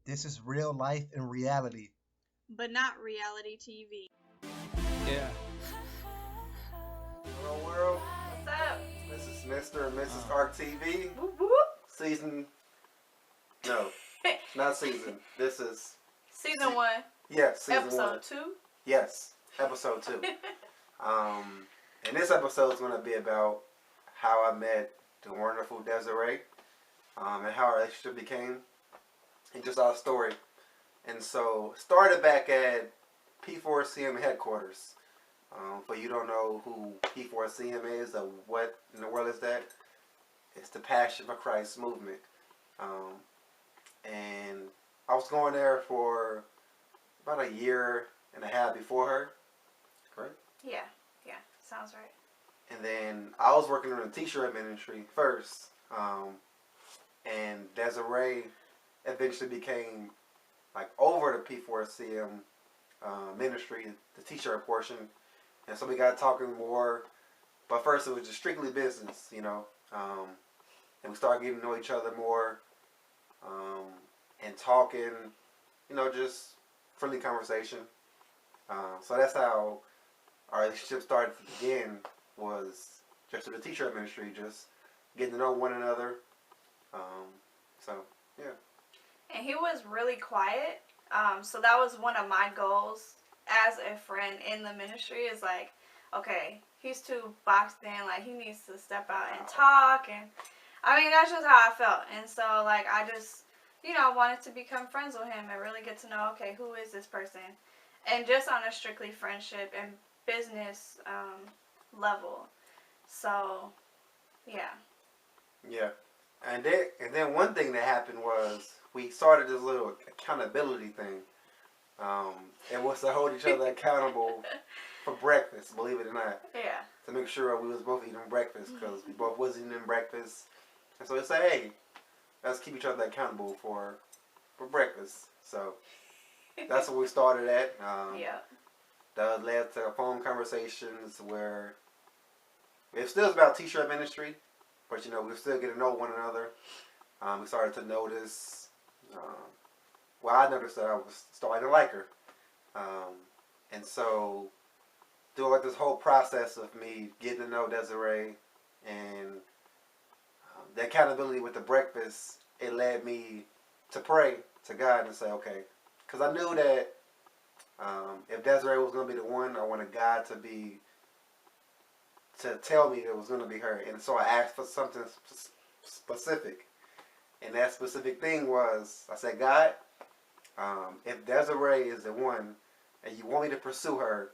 This is real life and reality. but not reality TV. Yeah. Hello world, What's up? this is Mr. and Mrs. Arc TV. Whoop whoop. Season, no, not season. This is, Season 1, yes, season episode 1. 2. Yes, episode 2. And this episode is going to be about how I met the wonderful Desiree, and how our relationship became, and just our story. And so, started back at P4CM headquarters. For you don't know who P4CM is or what in the world is that, it's the Passion for Christ movement. And I was going there for about a year and a half before her, correct? Yeah, sounds right. And then I was working in the t-shirt ministry first. And Desiree eventually became like over the P4CM ministry, the t-shirt portion. And so we got talking more. But first it was just strictly business, you know. And we started getting to know each other more. And talking, you know, just friendly conversation. So that's how our relationship started to begin, was just through the t-shirt ministry, just getting to know one another. So, yeah. And he was really quiet. So that was one of my goals as a friend in the ministry, is like, okay, he's too boxed in, like he needs to step out and talk. And I mean, that's just how I felt. And so like I just, you know, wanted to become friends with him and really get to know, okay, who is this person? And just on a strictly friendship and business level. So, yeah. Yeah. And then one thing that happened was we started this little accountability thing. It was to hold each other accountable for breakfast, believe it or not. Yeah. To make sure we was both eating breakfast, because we both wasn't eating breakfast. And so we say, hey, let's keep each other accountable for breakfast. So that's what we started at. Yeah. That led to phone conversations where it still is about t-shirt ministry, but you know, we're still getting to know one another. We started to notice, well, I noticed that I was starting to like her. And so through like this whole process of me getting to know Desiree and the accountability with the breakfast, it led me to pray to God and say, okay, because I knew that if Desiree was going to be the one, I wanted God to tell me it was going to be her. And so I asked for something specific. And that specific thing was, I said, God, if Desiree is the one and you want me to pursue her,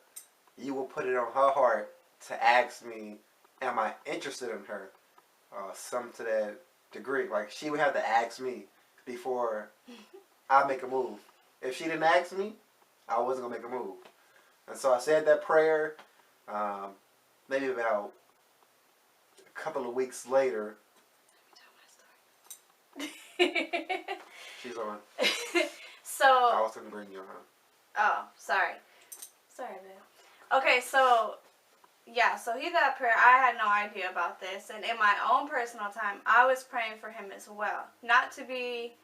you will put it on her heart to ask me, am I interested in her? Some to that degree. Like, she would have to ask me before I make a move. If she didn't ask me, I wasn't going to make a move. And so I said that prayer, maybe about a couple of weeks later. She's on. So. I was going to bring you on. Oh, sorry. Sorry, babe. Okay, so, yeah, so he did that prayer. I had no idea about this. And in my own personal time, I was praying for him as well. Not to be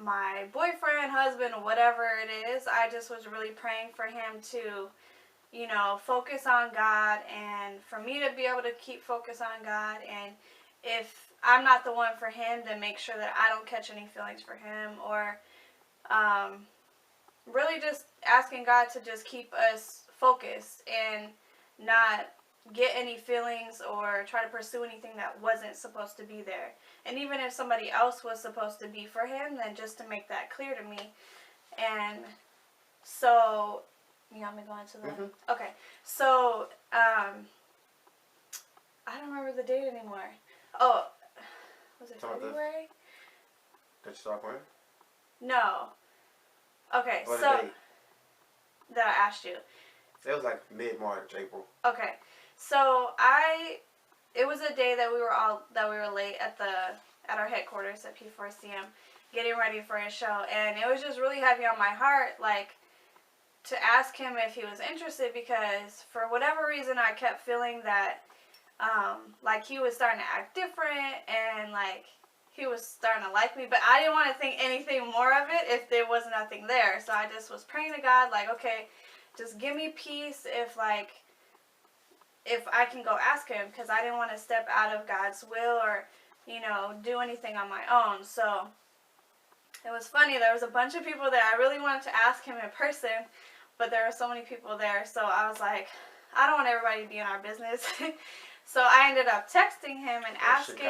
my boyfriend, husband, or whatever it is. I just was really praying for him to, you know, focus on God, and for me to be able to keep focus on God. And if I'm not the one for him, then make sure that I don't catch any feelings for him, or really just asking God to just keep us focused and not get any feelings or try to pursue anything that wasn't supposed to be there. And even if somebody else was supposed to be for him, then just to make that clear to me. And so, you want me to go into the... Mm-hmm. Okay. So, I don't remember the date anymore. Oh, was it February? Did you start playing? No. Okay, What so... date? That I asked you. It was like mid-March, April. Okay. So, it was a day that we were late at our headquarters at P4CM, getting ready for a show, and it was just really heavy on my heart, like, to ask him if he was interested, because for whatever reason I kept feeling that, like, he was starting to act different, and like he was starting to like me, but I didn't want to think anything more of it if there was nothing there. So I just was praying to God, like, okay, just give me peace if I can go ask him, because I didn't want to step out of God's will or, do anything on my own. So it was funny. There was a bunch of people there. I really wanted to ask him in person, but there were so many people there. So I was like, I don't want everybody to be in our business. So I ended up texting him and asking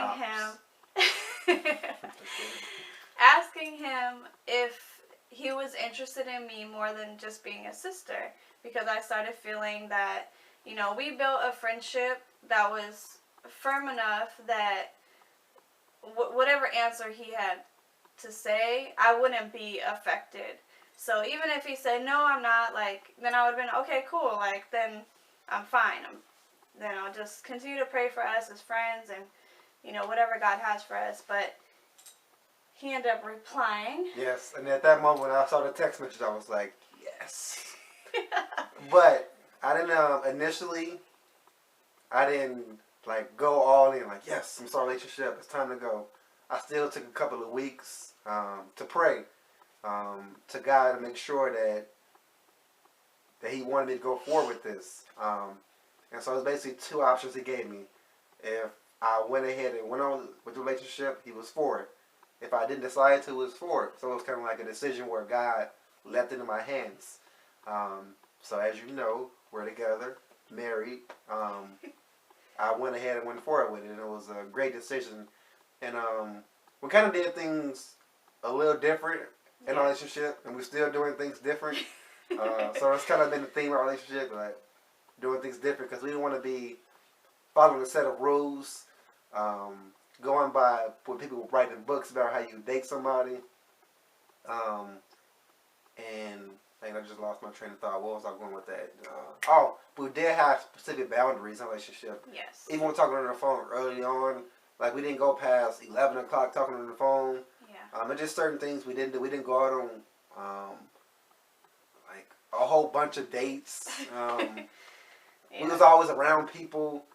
him if he was interested in me more than just being a sister, because I started feeling that, we built a friendship that was firm enough that whatever answer he had to say, I wouldn't be affected. So even if he said, no, I'm not, then I would have been, okay, cool, then I'm fine. Then I'll just continue to pray for us as friends and, whatever God has for us. But he ended up replying. Yes, and at that moment when I saw the text message, I was like, yes. But I didn't, initially, I didn't, go all in, yes, I'm starting a relationship, it's time to go. I still took a couple of weeks to pray to God to make sure that he wanted me to go forward with this. And so it was basically two options he gave me. If I went ahead and went on with the relationship, he was for it. If I didn't decide to, he was for it. So it was kind of like a decision where God left it in my hands. So as you know, we're together, married. I went ahead and went forward with it, and it was a great decision. And we kind of did things a little different in our relationship, and we're still doing things different. So it's kind of been the theme of our relationship, doing things different, because we didn't want to be following a set of rules, going by what people write in books about how you date somebody. And I just lost my train of thought. What was I going with that? We did have specific boundaries in our relationship. Yes. Even when talking on the phone early on, we didn't go past 11 o'clock talking on the phone. Yeah. And just certain things we didn't do. We didn't go out on a whole bunch of dates. We was always around people,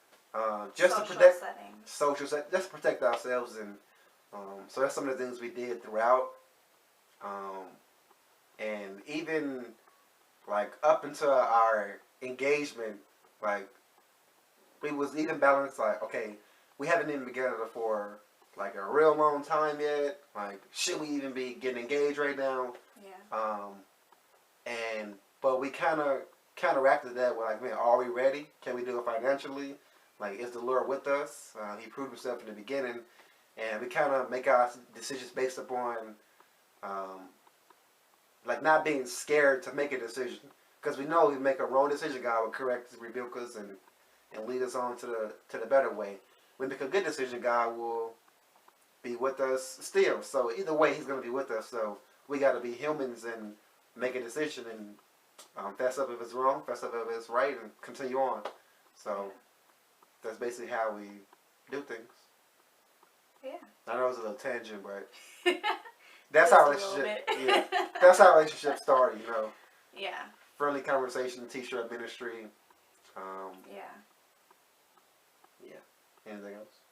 just to protect just to protect ourselves, and so that's some of the things we did throughout. And even up until our engagement, we was even balanced. Okay, we haven't even been together for a real long time yet. Should we even be getting engaged right now? Yeah. But we kind of counteracted that with man, are we ready? Can we do it financially? Is the Lord with us? He proved himself in the beginning, and we kind of make our decisions based upon not being scared to make a decision, because we know if we make a wrong decision, God will correct us, rebuke us, and lead us on to the better way. We make a good decision, God will be with us still. So either way, he's going to be with us. So we got to be humans and make a decision and fess up if it's wrong, fess up if it's right, and continue on. So that's basically how we do things. Yeah. I know it was a little tangent, but that's how relationship. Yeah, that's how relationship started. Yeah. Friendly conversation, t-shirt ministry. Yeah. Yeah. Anything else?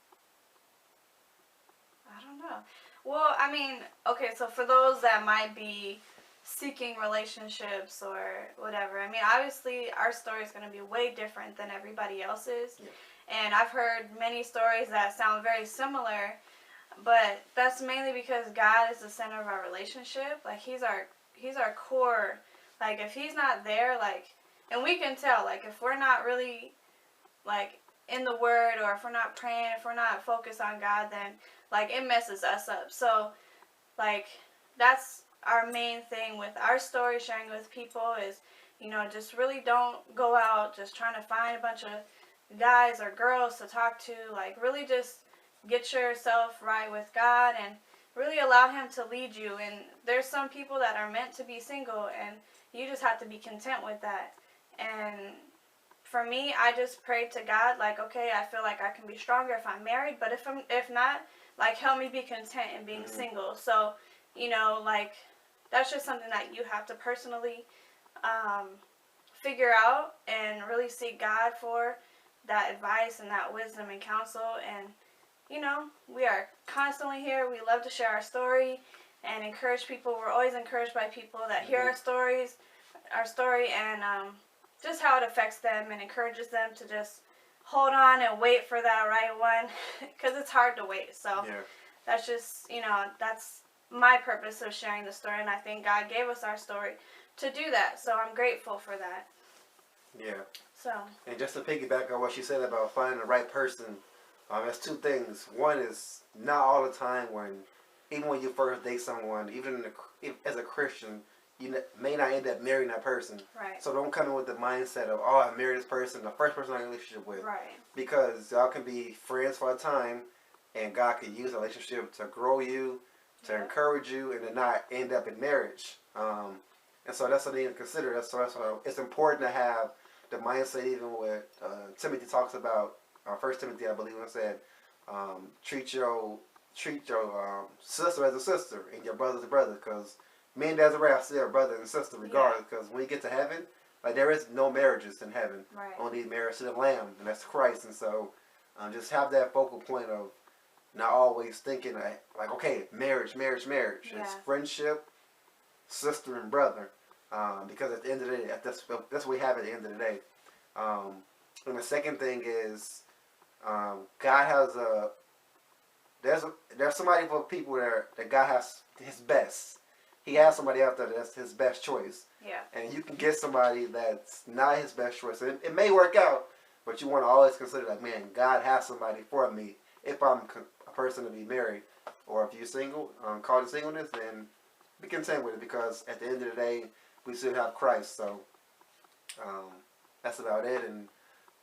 I don't know. Well, okay, so for those that might be seeking relationships or whatever, obviously our story is going to be way different than everybody else's. Yeah. And I've heard many stories that sound very similar, but that's mainly because God is the center of our relationship. He's our core. If he's not there, and we can tell, if we're not really, in the Word, or if we're not praying, if we're not focused on God, then, it messes us up. So, that's our main thing with our story, sharing with people, is, just really don't go out just trying to find a bunch of guys or girls to talk to. Really just get yourself right with God and really allow him to lead you. And there's some people that are meant to be single, and you just have to be content with that. And for me, I just prayed to God, okay, I feel like I can be stronger if I'm married, but if not, help me be content in being single. So, that's just something that you have to personally figure out and really seek God for that advice and that wisdom and counsel. And you know, we are constantly here. We love to share our story and encourage people. We're always encouraged by people that hear our story, and just how it affects them and encourages them to just hold on and wait for that right one, because it's hard to wait. So that's just, you know, that's my purpose of sharing the story, and I think God gave us our story to do that. So I'm grateful for that. Yeah. So. And just to piggyback on what she said about finding the right person, there's two things. One is not all the time even when you first date someone, even as a Christian, you may not end up marrying that person. Right. So don't come in with the mindset of, oh, I married this person, the first person I'm in a relationship with. Right. Because y'all can be friends for a time, and God can use a relationship to grow you, to encourage you, and to not end up in marriage. And so that's something to consider. That's why it's important to have the mindset, even what Timothy talks about, 1 Timothy, I believe, when it said, treat your sister as a sister and your brother as a brother, because me and Desiree are still brother and sister regardless, because when you get to heaven, like, there is no marriages in heaven. Right. Only marriage to the Lamb, and that's Christ. And so just have that focal point of not always thinking like, okay, marriage. Yeah. It's friendship, sister and brother, because at the end of the day, that's what we have at the end of the day. And the second thing is, God has there's somebody for people that God has his best. He has somebody out there that's his best choice. Yeah. And you can get somebody that's not his best choice. And it may work out, but you want to always consider, like, man, God has somebody for me if I'm a person to be married. Or if you're single, called to singleness, then be content with it, because at the end of the day, we still have Christ. So that's about it. And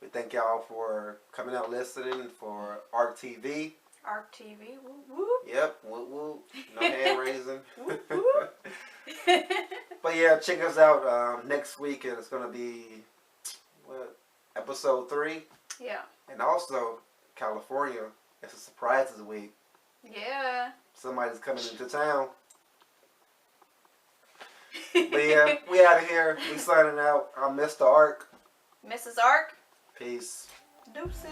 we thank y'all for coming out listening for ARC TV. ARC TV, whoop whoop. Yep, whoop whoop. No hand raising. Whoop whoop. But yeah, check us out next week, and it's gonna be episode 3. Yeah. And also California, it's a surprises week. Yeah. Somebody's coming into town. But yeah, we out of here. We signing out. I'm Mr. Ark. Mrs. Ark. Peace. Deuces.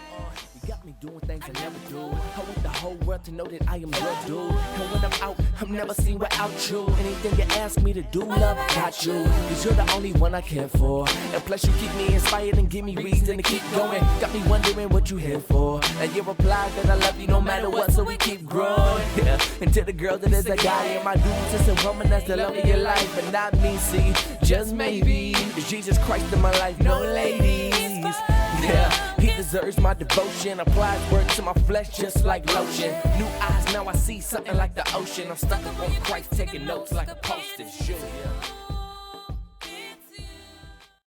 You got me doing things I never do. I want the whole world to know that I am your dude. And when I'm out, I'm never seen without you. Anything you ask me to do, love, I got you. Cause you're the only one I care for. And plus you keep me inspired and give me reason to keep going. Got me wondering what you here for. And you reply that I love you no matter what, so we keep growing. Yeah. And to the girl that is a guy and my dude, just a woman that's the love of your life. But not me, see, just maybe. It's Jesus Christ in my life, no ladies. Yeah, he deserves my devotion. Applies word to my flesh just like lotion. New eyes, now I see something like the ocean. I'm stuck up on Christ taking notes like a postage.